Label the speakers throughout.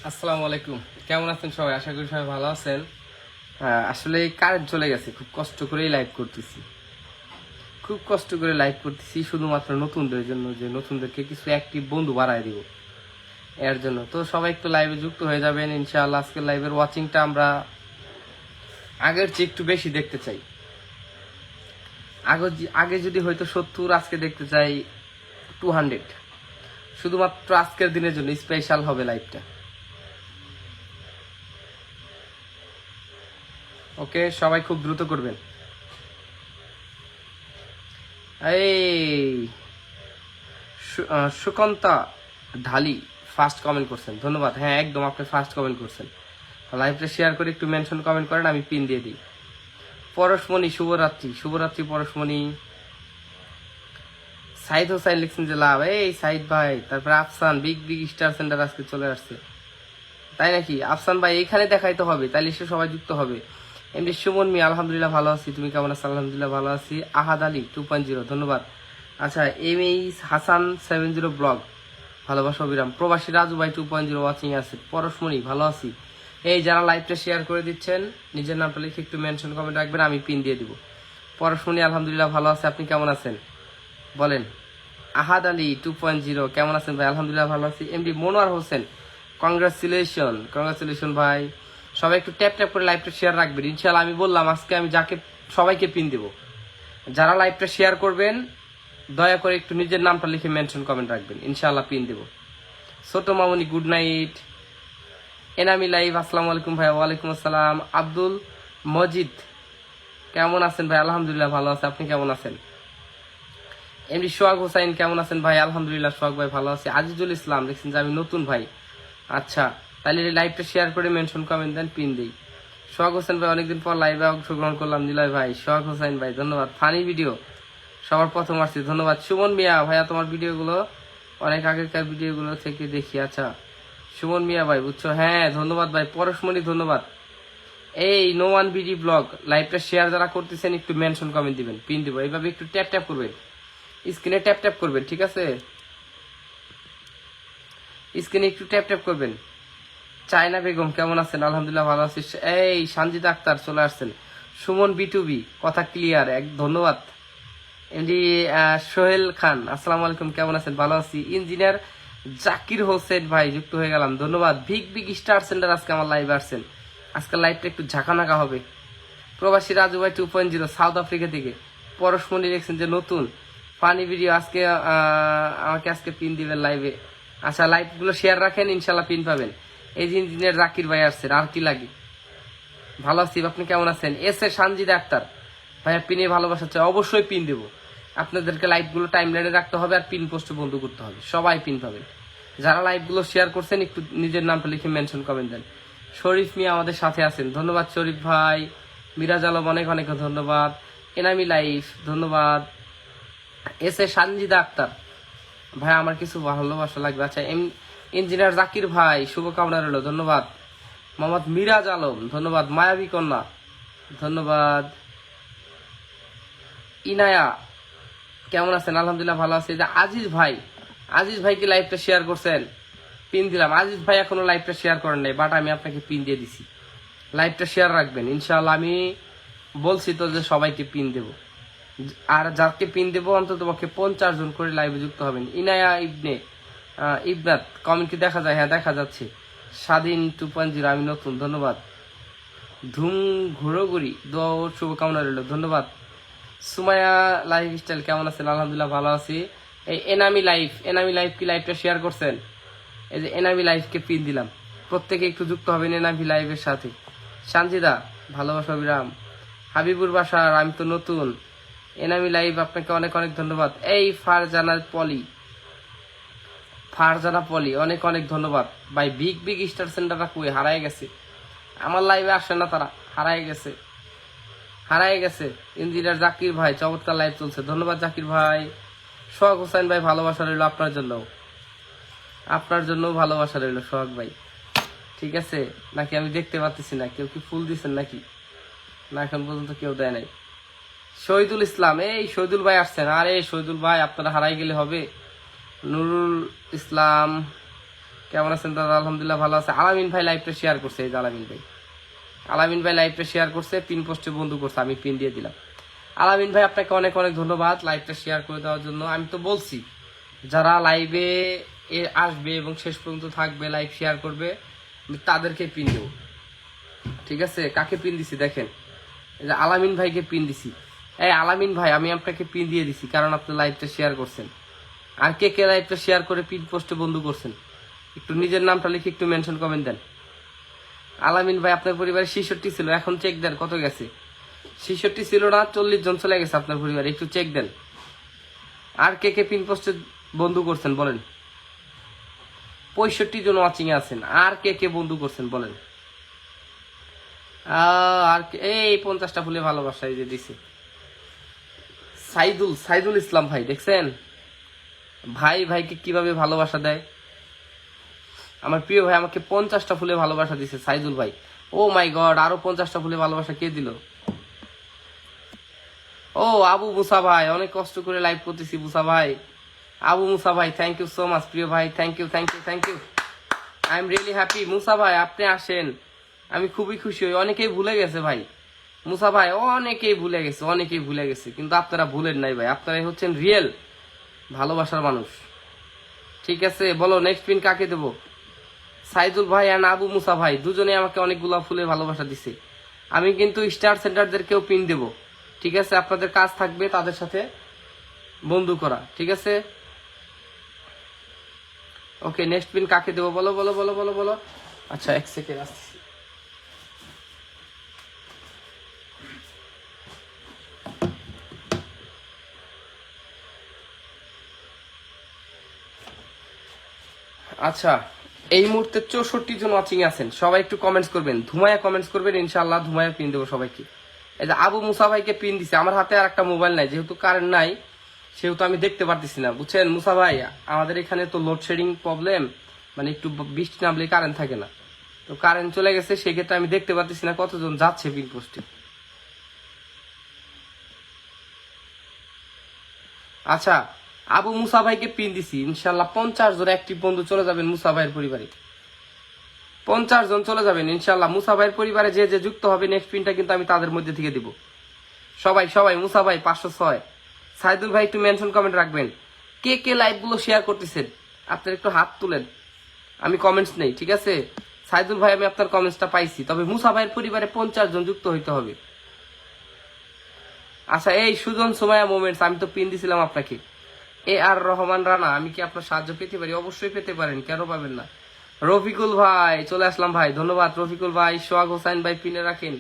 Speaker 1: আসসালামু আলাইকুম। কেমন আছেন সবাই? আশা করি সবাই ভালো আছেন। আসলে কারেন্ট চলে গেছে, খুব কষ্ট করেই লাইভ করতেছি। শুধুমাত্র নতুনদের জন্য, যে নতুনদেরকে কিছু অ্যাক্টিভ বন্ধু বাড়ায় দিব এর জন্য। তো সবাই একটু লাইভে যুক্ত হয়ে যাবেন ইনশাআল্লাহ। আজকের লাইভের ওয়াচিংটা আমরা আগের চেয়ে একটু বেশি দেখতে চাই। আগে যদি হয়তো 70, আজকে দেখতে চাই 200। শুধুমাত্র আজকের দিনের জন্য স্পেশাল হবে লাইভটা। ওকে, সবাই খুব দ্রুত করবেন। এই সুকান্তা ঢালি ফার্স্ট কমেন্ট করছেন, ধন্যবাদ। হ্যাঁ, একদম আপনি ফার্স্ট কমেন্ট করছেন। লাইভটা শেয়ার করে একটু মেনশন কমেন্ট করেন, আমি পিন দিয়ে দিই। পরশমণি শুভরাত্রি পরশমণি। সাইদ হোসাইন লিখছেন যে লাভ। এই সাইদ ভাই, তারপরে আফসান, বিগ বিগ স্টার সেন্টার আজকে চলে আসছে, তাই নাকি? আফসান ভাই এইখানে দেখাইতে হবে, তাইলে সে সবাই যুক্ত হবে। এমনি সুমন মি, আলহামদুলিল্লাহ ভালো আছি, তুমি কেমন আছো? আলহামদুলিল্লাহ ভালো আছি। আহাদ আলী 2.0 ধন্যবাদ। আচ্ছা, এম এইচ হাসান 70 ব্লগ, ভালোবাসা অবিরাম। প্রবাসী রাজু ভাই 2.0 ওয়াচিং আছে। পরশমণি ভালো আছি। এই যারা লাইভটা শেয়ার করে দিচ্ছেন, নিজের নামটা লিখে একটু মেনশন কমেন্ট রাখবেন, আমি পিন দিয়ে দিব। পরশমণি আলহামদুলিল্লাহ ভালো আছে, আপনি কেমন আছেন বলেন? আহাদ আলী 2.0 কেমন আছেন ভাই? আলহামদুলিল্লাহ ভালো আছি। এমডি মনোয়ার হোসেন, কংগ্রাচুলেশন ভাই। সবাই একটু ট্যাপ ট্যাপ করে লাইভটা শেয়ার রাখবেন ইনশাআল্লাহ। আমি বললাম আজকে আমি যাকে সবাইকে পিন দেব। যারা লাইভটা শেয়ার করবেন দয়া করে একটু নিজের নামটা লিখে মেনশন কমেন্ট রাখবেন, ইনশাআল্লাহ পিন দেব। ছোট মামুনি গুড নাইট। এনামি লাইভ আসসালামু আলাইকুম ভাই। ওয়ালাইকুম আসসালাম। আব্দুল মজিদ কেমন আছেন ভাই? আলহামদুলিল্লাহ ভালো আছে, আপনি কেমন আছেন? এমনি সোহাগ হোসাইন কেমন আছেন ভাই? আলহামদুলিল্লাহ সোহাগ ভাই ভালো আছে। আজিজুল ইসলাম দেখছেন যে আমি নতুন ভাই। আচ্ছা, তাহলে লাইভটা শেয়ার করে মেনশন কমেন্ট দেন, পিন দেই। সোহাগ হোসেন ভাই অনেকদিন পর লাইভে অংশগ্রহণ করলাম। নিলয় ভাই, সোহাগ হোসেন ভাই ধন্যবাদ। ফানি ভিডিও সবার প্রথম আসছে, ধন্যবাদ। সুমন মিয়া ভাইয়া, তোমার ভিডিওগুলো অনেক আগেকার ভিডিওগুলো থেকে দেখি। আচ্ছা সুমন মিয়া ভাই, বুঝছো? হ্যাঁ ধন্যবাদ ভাই। পরশমণি ধন্যবাদ। এই নো ওয়ান বিডি ব্লগ লাইভটা শেয়ার যারা করতেছেন একটু মেনশন কমেন্ট দিবেন, পিন দিব। এইভাবে একটু ট্যাপ ট্যাপ করবেন, স্ক্রিনে ট্যাপ ট্যাপ করবেন, ঠিক আছে? স্ক্রিনে একটু ট্যাপ ট্যাপ করবেন। চায়না বেগম কেমন আছেন? আলহামদুলিল্লাহ ভালো আছি। এই সঞ্জিদা আক্তার চলে আসছেন। সুমন বিটুবি কথা ক্লিয়ার, এক ধন্যবাদ। এমডি সোহেল খান আসসালামু আলাইকুম, কেমন আছেন? ভালো আছি। ইঞ্জিনিয়ার জাকির হোসেন ভাই যুক্ত হয়ে গেলাম, ধন্যবাদ। বিগ বিগ স্টার সেন্টার আজকে আমার লাইভে আসছেন। আজকে লাইভটা একটু ঝাঁকানাকা হবে। প্রবাসী রাজু ভাই 2.0 সাউথ আফ্রিকা থেকে। পরশমণি দেখছেন যে নতুন ফানি ভিডিও আজকে আমাকে আজকে পিন দিবেন লাইভে। আচ্ছা, লাইভগুলো শেয়ার রাখেন, ইনশাল্লাহ পিন পাবেন। এই যে ইঞ্জিনিয়ার জাকির ভাই আসছেন, আর কি লাগে? ভালো আছি, আপনি কেমন আছেন? এস এ সানজিদা আক্তার ভাইয়া, পিনে ভালোবাসা চাই, অবশ্যই পিন দেবো। আপনাদেরকে লাইভগুলো টাইম লাইনে রাখতে হবে আর পিন পোস্ট বন্ধ করতে হবে, সবাই পিন পাবেন। যারা লাইভগুলো শেয়ার করছেন একটু নিজের নামটা লিখে মেনশন কমেন্ট দেন। শরীফ মিয়া আমাদের সাথে আছেন, ধন্যবাদ শরীফ ভাই। মিরাজ আলম অনেক অনেক ধন্যবাদ। এনামি লাইফ ধন্যবাদ। এস এ সানজিদা আক্তার ভাই, আমার কিছু ভালোবাসা লাগবে। আচ্ছা, ইঞ্জিনিয়ার জাকির ভাই শুভকামনা রইল, ধন্যবাদ। মোহাম্মদ মিরাজ আলম ধন্যবাদ। মায়াবী কন্যা ধন্যবাদ। ইনায়া কেমন আছেন? আলহামদুলিল্লাহ ভালো আছে। যে আজিজ ভাই কি লাইভটা শেয়ার করছেন? পিন দিলাম। আজিজ ভাই এখনো লাইভটা শেয়ার করেন নাই, বাট আমি আপনাকে পিন দিয়ে দিছি। লাইভটা শেয়ার রাখবেন ইনশাআল্লাহ। আমি বলছি তো যে সবাইকে পিন দেব, আর যাকে পিন দেবো অন্তত পক্ষে 50 জন করে লাইভে যুক্ত হবেন। ইনায়া ইবনাত কমেন্ট কি দেখা যায়? হ্যাঁ দেখা যাচ্ছে। স্বাধীন 2.0 আমি নতুন, ধন্যবাদ। ধুম ঘুরোঘুরি দোয়া ও শুভকামনা রইল, ধন্যবাদ। সুমায়া লাইফ স্টাইল কেমন আছেন? আলহামদুলিল্লাহ ভালো আছি। এই এনামি লাইফ কি লাইভটা শেয়ার করছেন? এই যে এনামি লাইফকে পিন দিলাম, প্রত্যেকে একটু যুক্ত হবেন এনামি লাইভের সাথে। সানজিদা ভালোবাসা বিরাম। হাবিবুর বাসার আমি তো নতুন। এনামি লাইভ আপনাকে অনেক অনেক ধন্যবাদ। এই ফারজানা পলি অনেক অনেক ধন্যবাদ ভাই। বিগ বিগ স্টার সেন্টারটা কই হারাই গেছে, আমার লাইভে আসে না তারা, হারাই গেছে। ইঞ্জিনিয়ার জাকির ভাই চমৎকার লাইভ চলছে, ধন্যবাদ জাকির ভাই। সোহাগ হোসেন ভাই ভালোবাসা রইল আপনার জন্য ভালোবাসা রইল সোহাগ ভাই, ঠিক আছে? নাকি আমি দেখতে পাচ্ছি না, কেউ কি ফুল দিচ্ছেন নাকি? না, এখন পর্যন্ত কেউ দেয় নাই। শহীদুল ইসলাম, এই শহীদুল ভাই আসছেন। আরে শহীদুল ভাই, আপনারা হারাই গেলে হবে। নুরুল ইসলাম কেমন আছেন দাদা? আলহামদুলিল্লাহ ভালো আছে। আলামিন ভাই লাইভটা শেয়ার করছে, এই যে আলামিন ভাই লাইভটা শেয়ার করছে, পিন পোস্টে বন্ধু করছে, আমি পিন দিয়ে দিলাম। আলামিন ভাই আপনাকে অনেক অনেক ধন্যবাদ লাইভটা শেয়ার করে দেওয়ার জন্য। আমি তো বলছি যারা লাইভে আসবে এবং শেষ পর্যন্ত থাকবে, লাইভ শেয়ার করবে, তাদেরকে পিন দেবো। ঠিক আছে, কাকে পিন দিছি দেখেন, এই যে আলামিন ভাইকে পিন দিছি। এই আলামিন ভাই আমি আপনাকে পিন দিয়ে দিছি কারণ আপনি লাইভটা শেয়ার করছেন। আর কে কে লাইভটা শেয়ার করে পিন পোস্টে বন্ধু করছেন, একটু নিজের নামটা লিখে একটু মেনশন কমেন্ট দেন। আলামিন ভাই আপনার পরিবারে 66 ছিল, এখন চেক দেন কত গেছে। 66 ছিল না, 40 জন চলে গেছে আপনার পরিবারে, একটু চেক দেন। আর কে কে পিন পোস্টে বন্ধু করছেন বলেন। 65 জন ওয়াচিং এ আছেন, আর কে কে বন্ধু করছেন বলেন। আর এই 50টা ফুলে ভালোবাসা এই যে দিছে সাইদুল ইসলাম ভাই, দেখছেন ভাইকে কিভাবে ভালোবাসা দেয়। আমার প্রিয় ভাই আমাকে 50টা ফুলে ভালোবাসা দিছে সাইদুল ভাই। ও মাই গড, আরো 50টা ফুলে ভালোবাসা কে দিল? ও আবু মুসা ভাই, অনেক কষ্ট করে লাইভ করতেছি মুসা ভাই। আবু মুসা ভাই থ্যাংক ইউ সো মাচ প্রিয় ভাই, thank you. I am really happy Musa ভাই, আপনি আসেন, আমি খুবই খুশি হই। অনেকেই ভুলে গেছে ভাই মুসা ভাই, অনেকেই ভুলে গেছে, কিন্তু আপনারা ভুলেন নাই ভাই, আপনারাই হচ্ছেন রিয়েল ভালোবাসার মানুষ। ঠিক আছে, বলো নেক্সট পিন কাকে দেবো? সাইদুল ভাই আর আবু মুসা ভাই দুজনে আমাকে অনেকগুলা ফুলে ভালোবাসা দিছে। আমি কিন্তু স্টার সেন্টারদেরকেও পিন দেব। ঠিক আছে, আপনাদের কাজ থাকবে তাদের সাথে বন্ধু করা। ঠিক আছে, ওকে নেক্সট পিন কাকে দেবো বলো। আচ্ছা এক সেকেন্ড আসছি। আচ্ছা, এই মুহূর্তে 64 জন ওয়াচিং আছেন, সবাই একটু কমেন্টস করবেন, ধুমায়া কমেন্টস করবেন, ইনশাআল্লাহ ধুমায়া পিন দেবো সবাইকে। এই যে আবু মুসা ভাইকে পিন দিছে, আমার হাতে আর একটা মোবাইল নাই, যেহেতু কারেন্ট নাই সেহেতু আমি দেখতে পারতেছি না, বুঝছেন মুসা ভাই। আমাদের এখানে তো লোডশেডিং প্রবলেম, মানে একটু বৃষ্টি নামলে কারেন্ট থাকে না, তো কারেন্ট চলে গেছে, সেক্ষেত্রে আমি দেখতে পারতেছি না কতজন যাচ্ছে পিন পোস্টে। আচ্ছা, আবু মুসা ভাইকে পিন দিছি, ইনশাল্লাহ 50 জন অ্যাক্টিভ বন্ধু চলে যাবেন মুসা ভাইয়ের পরিবারে। 50 জন চলে যাবেন ইনশাল্লাহ মুসা ভাইয়ের পরিবারে। যে যে যুক্ত হবে নেক্সট পিনটা কিন্তু আমি তাদের মধ্যে থেকে দিব। সবাই মুসা ভাই 506, সাইদুল ভাই একটু মেনশন কমেন্ট রাখবেন। কে কে লাইভ গুলো শেয়ার করতেছেন আপনার একটু হাত তুলেন, আমি কমেন্টস নেই। ঠিক আছে সাইদুল ভাই, আমি আপনার কমেন্টসটা পাইছি, তবে মুসা ভাইয়ের পরিবারে 50 জন যুক্ত হইতে হবে। আচ্ছা, এই সুজন সুমায়া মোমেন্টস, আমি তো পিন দিছিলাম আপনাকে। এ আর রহমান রানা, আমি কি আপনার সাহায্য পেতে পারি? অবশ্যই পেতে পারেন, কেন পাবেন না। রফিকুল ভাই চলে আসলাম ভাই, ধন্যবাদ রফিকুল ভাই। সোহাগ হোসাইন ভাই পিনে রাখেন।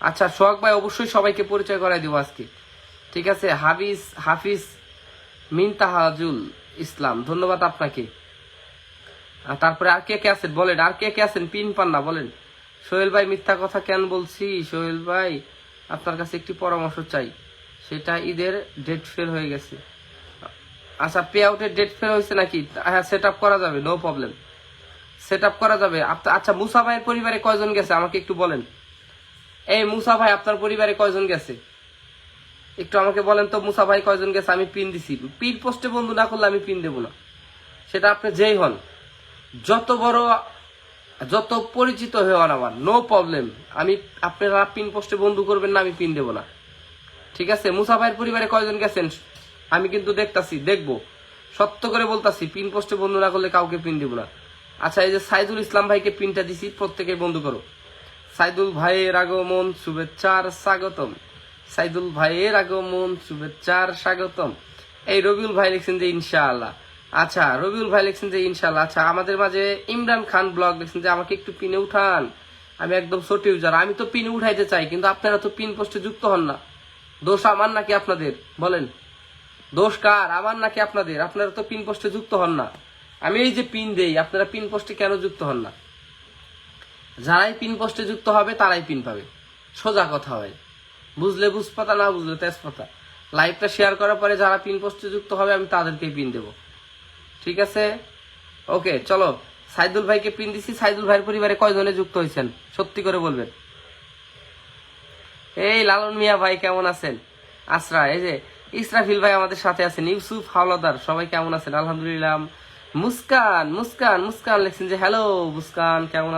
Speaker 1: আচ্ছা সোহাগ ভাই অবশ্যই সবাইকে পরিচয় করাই দিব আজকে। ঠিক আছে, হাফিজ মিনতাহাজুল ইসলাম, ধন্যবাদ আপনাকে। আর তারপরে আর কে কে আছেন বলেন, আর কে কে আছেন পিন পান না বলেন। সোহেল ভাই মিথ্যা কথা কেন বলছি? সোহেল ভাই আপনার কাছে একটি পরামর্শ চাই, সেটা ঈদের ডেট ফেল হয়ে গেছে। আচ্ছা, পে আউটের ডেট ফেল হয়েছে নাকি? হ্যাঁ, সেট আপ করা যাবে, নো প্রবলেম, সেট আপ করা যাবে। আচ্ছা, মুসা ভাইয়ের পরিবারে কয়জন গেছে আমাকে একটু বলেন। এই মুসা ভাই আপনার পরিবারে কয়জন গেছে একটু আমাকে বলেন তো, মুসা ভাই কয়জন গেছে? আমি পিন দিছি, পিন পোস্টে বন্ধু না করলে আমি পিন দেবো না, সেটা আপনি যেই হন, যত বড় যত পরিচিত হয়ে হন আমার, নো প্রবলেম। আমি আপনারা পিন পোস্টে বন্ধু করবেন না, আমি পিন দেবো না। ঠিক আছে, মুসা ভাইয়ের পরিবারে কয়জন গেছেন আমি কিন্তু দেখবো, সত্য করে বলতাছি, পিন পোস্টে বন্ধু না করলে কাউকে পিন দেবো না। আচ্ছা, এই যে সাইদুল ইসলাম ভাইকে পিনটা দিছি, প্রত্যেকে বন্ধু করো। সাইদুল ভাইয়ের আগমন শুভেচ্ছার স্বাগতম, সাইদুল ভাইয়ের আগমন শুভেচ্ছার স্বাগতম। এই রবিউল ভাই লিখছেন যে ইনশাআল্লাহ। আচ্ছা, রবিউল ভাই লিখছেন যে ইনশাআল্লাহ। আচ্ছা, আমাদের মাঝে ইমরান খান ব্লগ লিখছেন যে আমাকে একটু পিনে উঠান, আমি একদম ছোট ইউজার, আমি তো পিন উঠাইতে চাই, কিন্তু আপনারা তো পিন পোস্টে যুক্ত হন না। দোষ আমার নাকি আপনাদের বলেন? দোষ কার, আমার নাকি আপনাদের? আপনারা তো পিন পোস্টে যুক্ত হন না। আমি এই যে পিন দেই, আপনারা পিন পোস্টে কেন যুক্ত হন না? যারাই পিন পোস্টে যুক্ত হবে তারাই পিন পাবে, সোজা কথা হয়, বুঝলে বুঝপাতা, না বুঝলে তেজপাতা। লাইভটা শেয়ার করার পরে যারা পিন পোস্টে যুক্ত হবে আমি তাদেরকেই পিন দেব। ঠিক আছে, ওকে চলো। সাইদুল ভাইকে পিন দিছি। সাইদুল ভাইয়ের পরিবারে কয়জনে যুক্ত হয়েছেন সত্যি করে বলবেন। এই লালন মিয়া ভাই কেমন আছেন? আশ্রা, এই যে ইসরাফিল ভাই আমাদের সাথে আছেন, ইউসুফ হাওলাদার, সবাই কেমন আছেন? আলহামদুলিল্লাহ মুস্কান মুস্কান মুস্কান লিখছেন যে হ্যালো মুস্কান কেমন